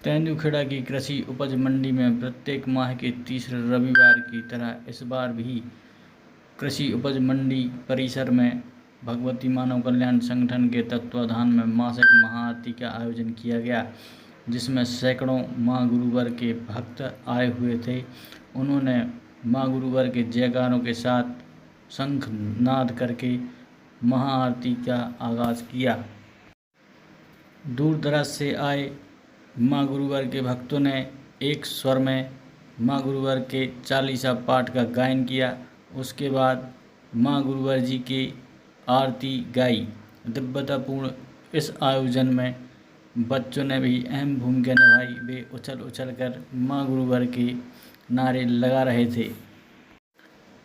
तेंदुखेड़ा की कृषि उपज मंडी में प्रत्येक माह के तीसरे रविवार की तरह इस बार भी कृषि उपज मंडी परिसर में भगवती मानव कल्याण संगठन के तत्वाधान में मासिक महाआरती का आयोजन किया गया, जिसमें सैकड़ों मां गुरुवर के भक्त आए हुए थे। उन्होंने मां गुरुवर के जयकारों के साथ शंख नाद करके महाआरती का आगाज किया। दूर दराज से आए मां गुरुवर के भक्तों ने एक स्वर में मां गुरुवर के चालीसा पाठ का गायन किया। उसके बाद मां गुरुवर जी की आरती गाई। दिव्यतापूर्ण इस आयोजन में बच्चों ने भी अहम भूमिका निभाई। वे उछल उछल कर मां गुरुवर के नारे लगा रहे थे।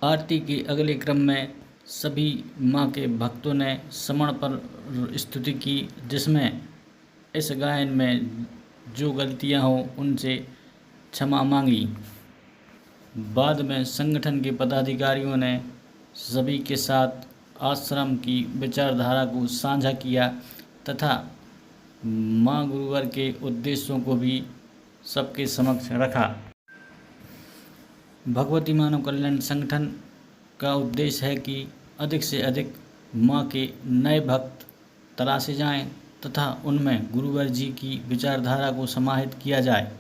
आरती के अगले क्रम में सभी मां के भक्तों ने समण पर स्तुति की, जिसमें इस गायन में जो गलतियां हों उनसे क्षमा मांगी। बाद में संगठन के पदाधिकारियों ने सभी के साथ आश्रम की विचारधारा को साझा किया तथा मां गुरुवर के उद्देश्यों को भी सबके समक्ष रखा। भगवती मानव कल्याण संगठन का उद्देश्य है कि अधिक से अधिक मां के नए भक्त तलाशे जाएं तथा उनमें गुरुवर जी की विचारधारा को समाहित किया जाए,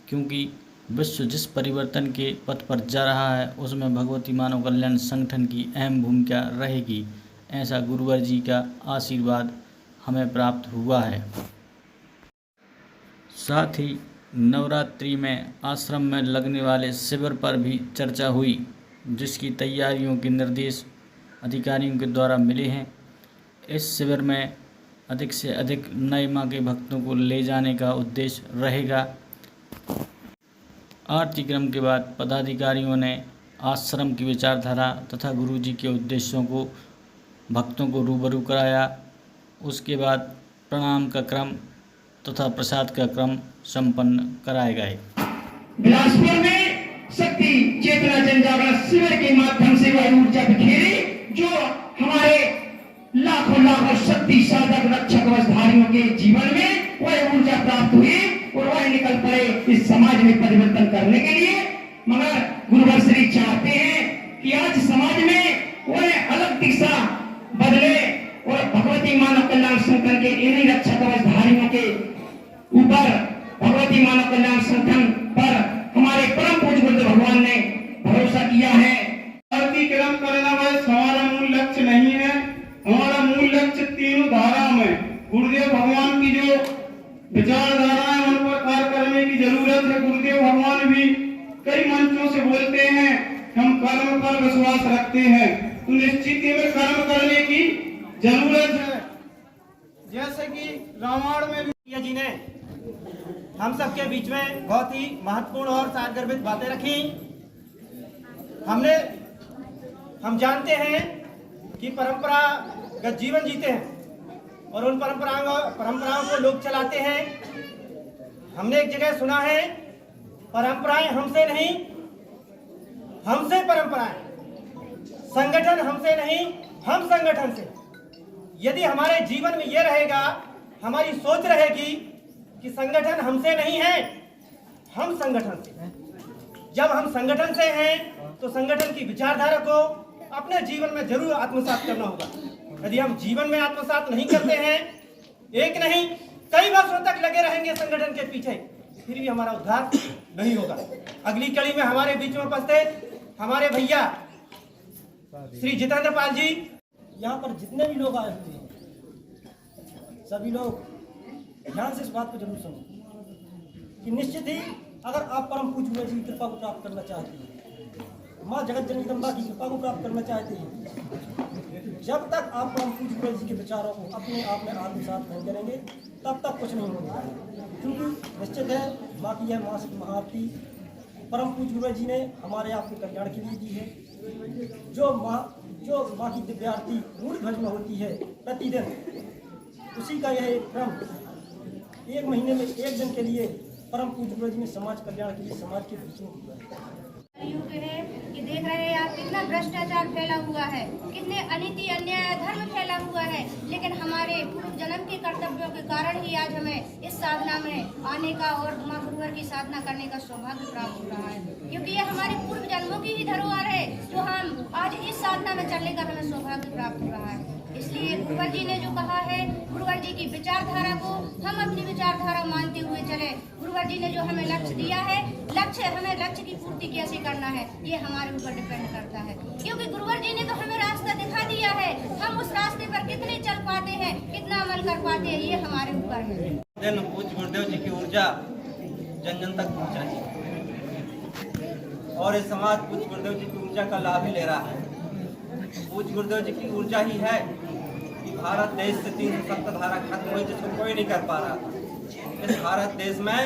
क्योंकि विश्व जिस परिवर्तन के पथ पर जा रहा है उसमें भगवती मानव कल्याण संगठन की अहम भूमिका रहेगी। ऐसा गुरुवर जी का आशीर्वाद हमें प्राप्त हुआ है। साथ ही नवरात्रि में आश्रम में लगने वाले शिविर पर भी चर्चा हुई, जिसकी तैयारियों के निर्देश अधिकारियों के द्वारा मिले हैं। इस शिविर में अधिक से अधिक नए मां के भक्तों को ले जाने का उद्देश्य रहेगा। आरती क्रम के बाद पदाधिकारियों ने आश्रम की विचारधारा तथा गुरु जी के उद्देश्यों को भक्तों को रूबरू कराया। उसके बाद प्रणाम का क्रम तथा प्रसाद का क्रम संपन्न कराए गए। बिलासपुर में शक्ति चेतना जन जागरण शिविर के माध्यम से वह ऊर्जा बिखेरी जो हमारे लाखों लाखों शक्ति साधक रक्षक वस्त्रधारियों के जीवन में वह ऊर्जा प्राप्त हुई और वह निकल पड़े इस समाज में परिवर्तन करने के लिए। मगर गुरुवर श्री चाहते हैं कि आज समाज में वह अलग दिशा बदले और भगवती मानव कल्याण संगठन के इन्हीं रक्षक वस्त्रधारियों के ऊपर भगवती मानव कल्याण संगठन पर हमारे परम पूज्य गुरुदेव भगवान ने भरोसा किया है। आरती क्रम करना हमारा मूल लक्ष्य नहीं है। हमारा मूल लक्ष्य तीनों धारा में गुरुदेव भगवान की जो विचारधारा है उन पर कार्य करने की जरूरत है। गुरुदेव भगवान भी कई मंचों से बोलते हैं हम कर्म पर विश्वास रखते हैं, तो निश्चित ही में कर्म करने की जरूरत है। जैसे कि रामायण में जी ने हम सबके बीच में बहुत ही महत्वपूर्ण और सारगर्भित बातें रखी। हम जानते हैं कि परंपरागत जीवन जीते हैं और उन परंपराओं को लोग चलाते हैं। हमने एक जगह सुना है, परंपराएं हमसे नहीं, हमसे परंपराएं, संगठन हमसे नहीं, हम संगठन से। यदि हमारे जीवन में यह रहेगा, हमारी सोच रहेगी कि संगठन हमसे नहीं है, हम संगठन से। जब हम संगठन से हैं तो संगठन की विचारधारा को अपने जीवन में जरूर आत्मसात करना होगा। यदि हम जीवन में आत्मसात नहीं करते हैं, एक नहीं कई वर्षों तक लगे रहेंगे संगठन के पीछे, फिर भी हमारा उद्धार नहीं होगा। अगली कड़ी में हमारे बीच में उपस्थित हमारे भैया श्री जितेंद्र पाल जी, यहाँ पर जितने भी लोग आए हुए हैं सभी लोग ध्यान से इस बात को जरूर सुनो कि निश्चित ही अगर आप परम पूज्य गुरुदेव जी की कृपा को प्राप्त करना चाहते हैं, माँ जगत जननी जगदम्बा की कृपा को प्राप्त करना चाहते हैं, जब तक आप परम पूज्य गुरुदेव जी के विचारों को अपने आप में आत्मसात नहीं करेंगे तब तक कुछ नहीं होगा। क्योंकि निश्चित है माँ की यह मासिक महाआरती परम पूज्य गुरुदेव जी ने हमारे आपके कल्याण के लिए दी है। जो माँ की दिव्य आरती मूल ध्वज में होती है प्रतिदिन, उसी का यह एक क्रम एक महीने में एक दिन के लिए परम पूज्य गुरुदेव जी ने समाज कल्याण के लिए समाज के बीच में दिया है। युग है कि देख रहे हैं आप कितना भ्रष्टाचार फैला हुआ है, कितने अनीति अन्याय अधर्म फैला हुआ है, लेकिन हमारे पूर्व जन्म के कर्तव्यों के कारण ही आज हमें इस साधना में आने का और माँ गुरुवर की साधना करने का सौभाग्य प्राप्त हो रहा है, क्योंकि ये हमारे पूर्व जन्मों की ही धरोहर है जो हम आज इस साधना में चलने का हमें सौभाग्य प्राप्त हो रहा है। इसलिए गुरुवर जी ने जो कहा है, गुरुवर जी की विचारधारा को हम अपनी विचारधारा मानते हुए चले। गुरुवर जी ने जो हमें लक्ष्य दिया है, हमें लक्ष्य की पूर्ति कैसे करना है ये हमारे ऊपर डिपेंड करता है, क्योंकि गुरुवर जी ने तो हमें रास्ता दिखा दिया है। हम उस रास्ते पर कितने चल पाते हैं, कितना अमल कर पाते हैं, ये हमारे ऊपर है। दिन पूज्य गुरुदेव जी की ऊर्जा जन जन तक पहुँचाई और ये समाज पूज्य गुरुदेव जी की ऊर्जा का लाभ ही ले रहा है। पूज्य गुरुदेव जी की ऊर्जा ही है कि भारत देश से 370 धारा खत्म हुई जिसको कोई नहीं कर पा रहा। इस भारत देश में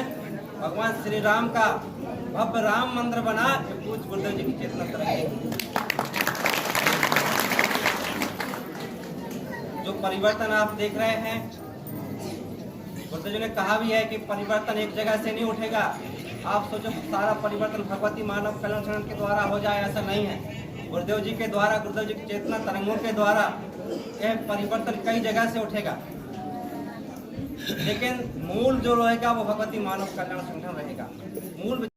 भगवान श्री राम का भव्य राम मंदिर बना, ये पूज्य गुरुदेव जी की चेतना से रहेगी। जो परिवर्तन आप देख रहे हैं, गुरुदेव जी ने कहा भी है कि परिवर्तन एक जगह से नहीं उठेगा। आप सोचो सारा परिवर्तन भगवती मानव कल्याण संगठन के द्वारा हो जाए, ऐसा नहीं है। गुरुदेव जी के द्वारा, गुरुदेव जी की चेतना तरंगों के द्वारा यह परिवर्तन कई जगह से उठेगा, लेकिन मूल जो रहेगा वो भगवती मानव कल्याण संगठन रहेगा। मूल